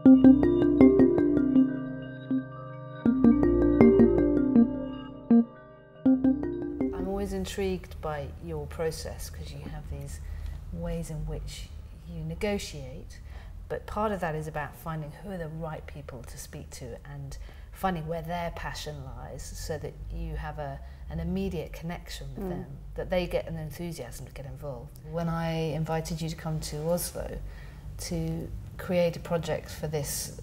I'm always intrigued by your process because you have these ways in which you negotiate, but part of that is about finding who are the right people to speak to and finding where their passion lies so that you have an immediate connection with them, that they get an enthusiasm to get involved. When I invited you to come to Oslo to create a project for this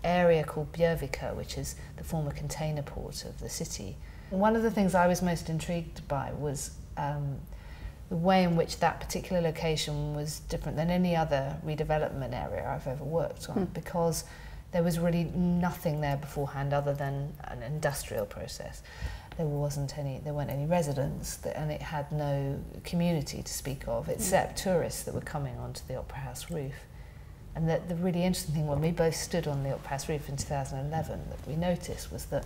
area called Bjørvika, which is the former container port of the city, one of the things I was most intrigued by was the way in which that particular location was different than any other redevelopment area I've ever worked on, because there was really nothing there beforehand other than an industrial process. There weren't any residents, and it had no community to speak of, except tourists that were coming onto the Opera House roof. And the really interesting thing, when we both stood on the Opera House roof in 2011, that we noticed was that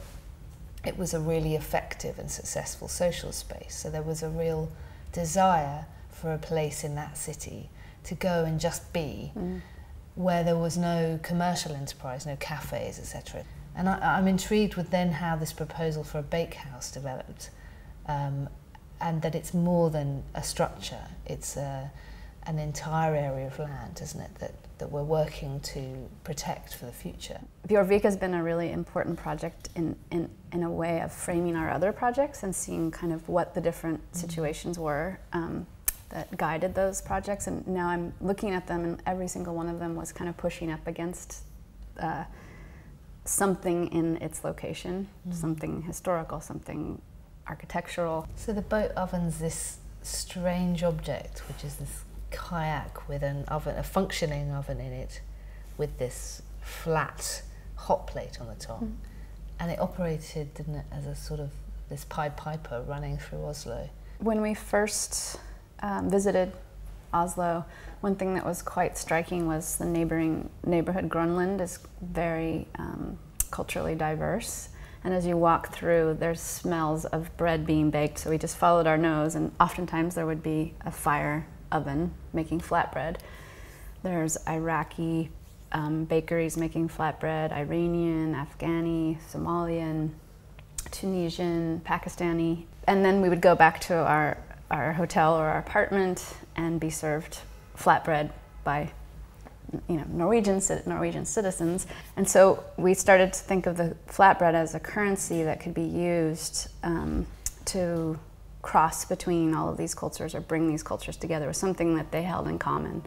it was a really effective and successful social space. So there was a real desire for a place in that city to go and just be, where there was no commercial enterprise, no cafes, etc. And I'm intrigued with then how this proposal for a bakehouse developed, and that it's more than a structure, it's an entire area of land, isn't it, that we're working to protect for the future. Bjørvika has been a really important project in a way of framing our other projects and seeing kind of what the different situations were that guided those projects. And now I'm looking at them, and every single one of them was kind of pushing up against something in its location, something historical, something architectural. So the boat oven's this strange object, which is this kayak with an oven, a functioning oven in it, with this flat hot plate on the top. And it operated, didn't it, as a sort of this Pied Piper running through Oslo. When we first visited Oslo, one thing that was quite striking was the neighboring neighborhood. Grønland is very culturally diverse, and as you walk through, there's smells of bread being baked, so we just followed our nose, and oftentimes there would be a fire oven making flatbread. There's Iraqi bakeries making flatbread, Iranian, Afghani, Somalian, Tunisian, Pakistani, and then we would go back to our hotel or our apartment and be served flatbread by Norwegian citizens. And so we started to think of the flatbread as a currency that could be used to cross between all of these cultures or bring these cultures together with something that they held in common.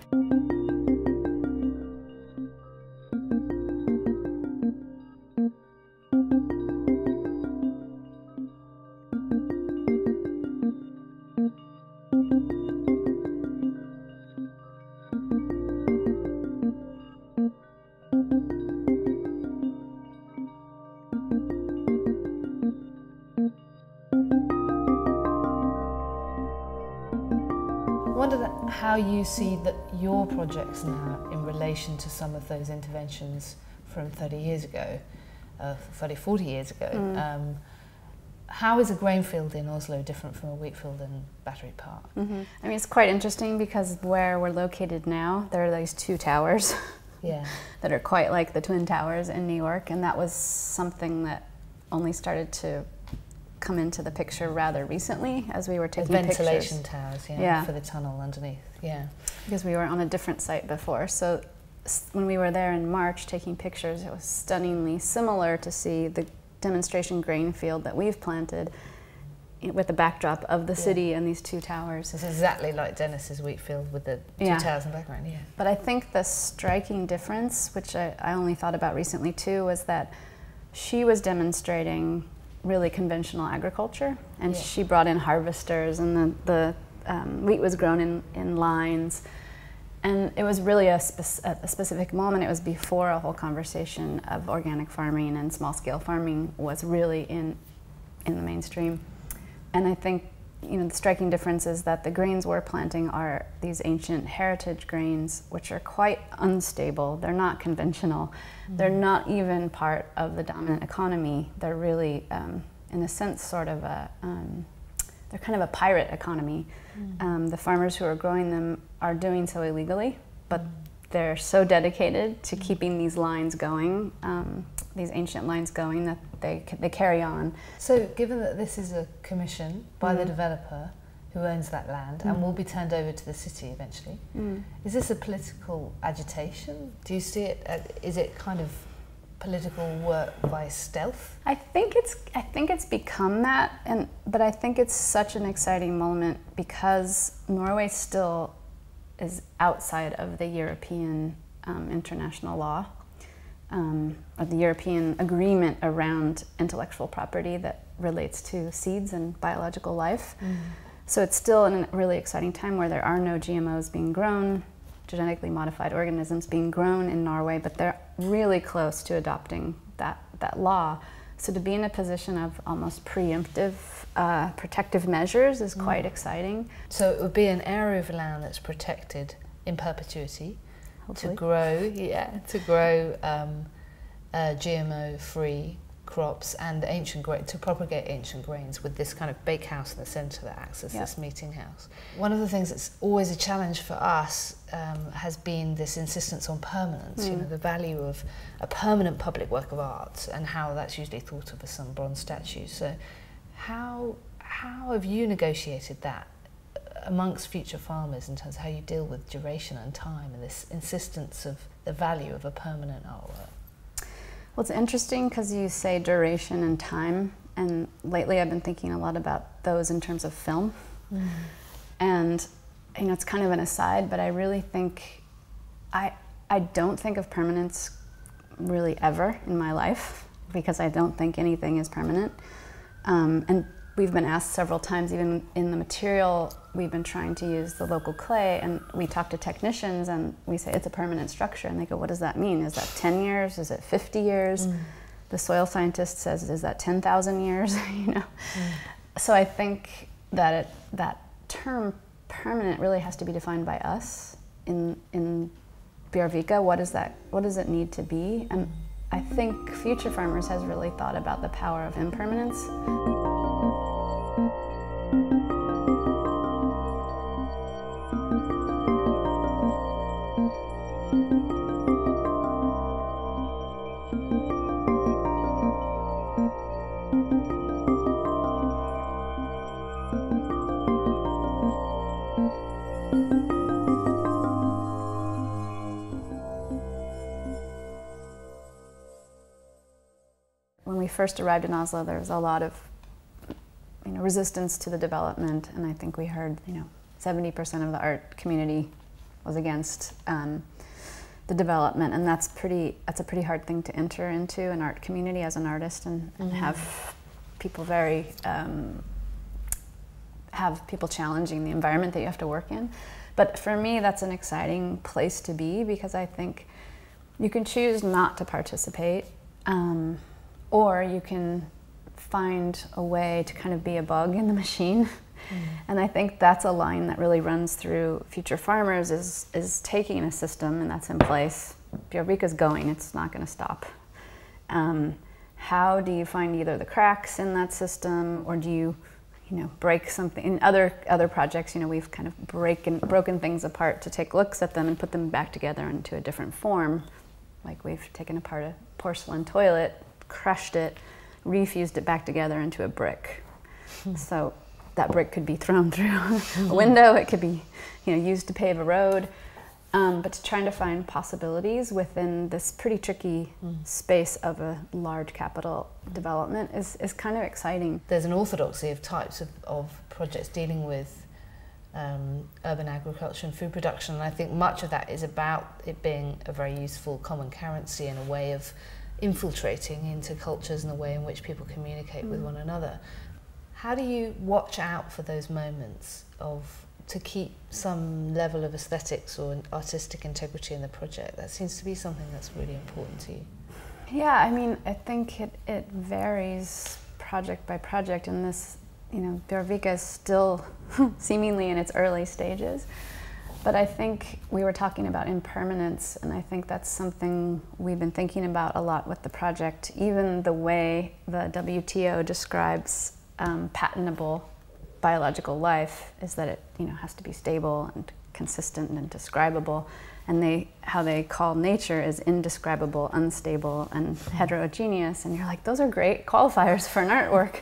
I wonder how you see that your projects now in relation to some of those interventions from 30 years ago, 40 years ago. How is a grain field in Oslo different from a wheat field in Battery Park? I mean, it's quite interesting because where we're located now, there are these two towers that are quite like the Twin Towers in New York, and that was something that only started to come into the picture rather recently as we were taking pictures. Ventilation towers, for the tunnel underneath, Because we were on a different site before, so when we were there in March taking pictures, it was stunningly similar to see the demonstration grain field that we've planted with the backdrop of the city and these two towers. It's exactly like Dennis's wheat field with the two towers in the background, But I think the striking difference, which I only thought about recently too, was that she was demonstrating really conventional agriculture, and she brought in harvesters, and the wheat was grown in lines, and it was really a specific moment. It was before a whole conversation of organic farming and small-scale farming was really in the mainstream. And I think the striking difference is that the grains we're planting are these ancient heritage grains, which are quite unstable. They're not conventional. They're not even part of the dominant economy. They're really, in a sense, sort of they're kind of a pirate economy. The farmers who are growing them are doing so illegally, but they're so dedicated to keeping these lines going, these ancient lines going, that they carry on. So given that this is a commission by the developer who owns that land and will be turned over to the city eventually, is this a political agitation? Do you see it, is it kind of political work by stealth? I think it's become that, but I think it's such an exciting moment because Norway still is outside of the European international law, or the European agreement around intellectual property that relates to seeds and biological life. So it's still in a really exciting time where there are no GMOs being grown, genetically modified organisms being grown in Norway, but they're really close to adopting that law. So to be in a position of almost preemptive, protective measures is quite exciting. So it would be an area of land that's protected in perpetuity, Hopefully. to grow GMO-free crops and to propagate ancient grains, with this kind of bakehouse in the centre that acts as this meeting house. One of the things that's always a challenge for us has been this insistence on permanence, you know, the value of a permanent public work of art and how that's usually thought of as some bronze statue. So how have you negotiated that amongst Futurefarmers in terms of how you deal with duration and time and this insistence of the value of a permanent artwork? Well, it's interesting because you say duration and time, and lately I've been thinking a lot about those in terms of film. And you know, it's kind of an aside, but I really think I don't think of permanence really ever in my life, because I don't think anything is permanent. And we've been asked several times, even in the material, we've been trying to use the local clay, and we talk to technicians and we say it's a permanent structure, and they go, what does that mean? Is that 10 years? Is it 50 years? The soil scientist says, is that 10,000 years? You know? So I think that that term permanent really has to be defined by us in Bjørvika. What does it need to be? And I think Futurefarmers has really thought about the power of impermanence. When we first arrived in Oslo, there was a lot of resistance to the development, and I think we heard 70% of the art community was against the development, and that's a pretty hard thing to enter into an art community as an artist, and have people have people challenging the environment that you have to work in. But for me, that's an exciting place to be, because I think you can choose not to participate, or you can find a way to kind of be a bug in the machine. And I think that's a line that really runs through Futurefarmers, is taking a system, and that's in place. Bjørvika's going, it's not going to stop. How do you find either the cracks in that system, or do you break something? In other projects, we've kind of broken things apart to take looks at them and put them back together into a different form. Like we've taken apart a porcelain toilet, crushed it, refused it back together into a brick. So that brick could be thrown through a window, it could be used to pave a road. But trying to find possibilities within this pretty tricky space of a large capital development is kind of exciting. There's an orthodoxy of types of projects dealing with urban agriculture and food production, and I think much of that is about it being a very useful common currency and a way of infiltrating into cultures and the way in which people communicate with one another. How do you watch out for those moments to keep some level of aesthetics or artistic integrity in the project? That seems to be something that's really important to you. Yeah, I mean, I think it varies project by project, and this, Bjørvika is still seemingly in its early stages. But I think we were talking about impermanence, and I think that's something we've been thinking about a lot with the project. Even the way the WTO describes patentable biological life is that it has to be stable and consistent and describable. and how they call nature is indescribable, unstable, and heterogeneous, and you're like, those are great qualifiers for an artwork.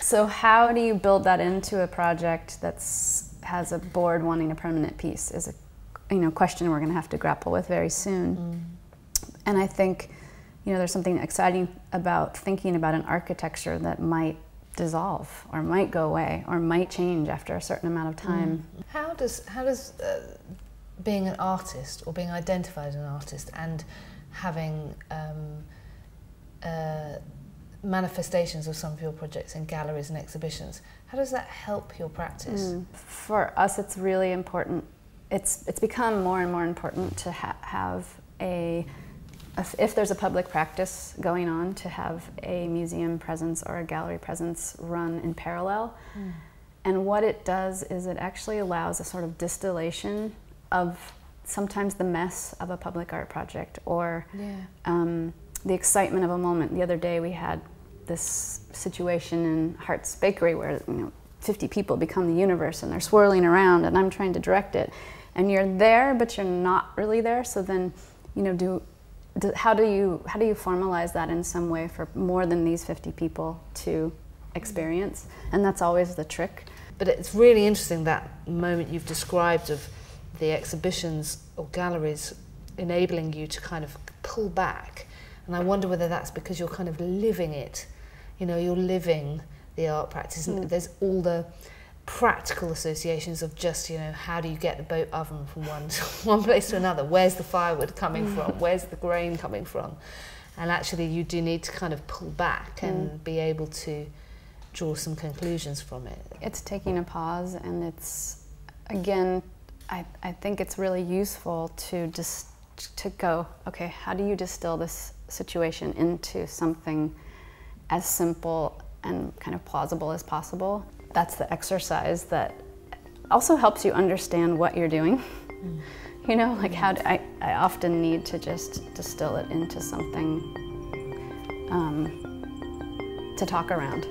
So how do you build that into a project has a board wanting a permanent piece is a question we're going to have to grapple with very soon. And I think there's something exciting about thinking about an architecture that might dissolve or might go away or might change after a certain amount of time. How does being an artist or being identified as an artist and having manifestations of some of your projects in galleries and exhibitions, how does that help your practice? For us, it's really important. It's become more and more important to have if there's a public practice going on, to have a museum presence or a gallery presence run in parallel. And what it does is it actually allows a sort of distillation of sometimes the mess of a public art project or the excitement of a moment. The other day we had this situation in Hart's Bakery where 50 people become the universe and they're swirling around and I'm trying to direct it. And you're there, but you're not really there. So then, how do you formalize that in some way for more than these 50 people to experience? And that's always the trick. But it's really interesting, that moment you've described of the exhibitions or galleries enabling you to kind of pull back. And I wonder whether that's because you're kind of living it. You're living the art practice. And there's all the practical associations of just, how do you get the boat oven from one place to another? Where's the firewood coming from? Where's the grain coming from? And actually you do need to kind of pull back and be able to draw some conclusions from it. It's taking a pause, and it's, again, I think it's really useful to go, okay, how do you distill this situation into something as simple and kind of plausible as possible? That's the exercise that also helps you understand what you're doing. I often need to just distill it into something to talk around.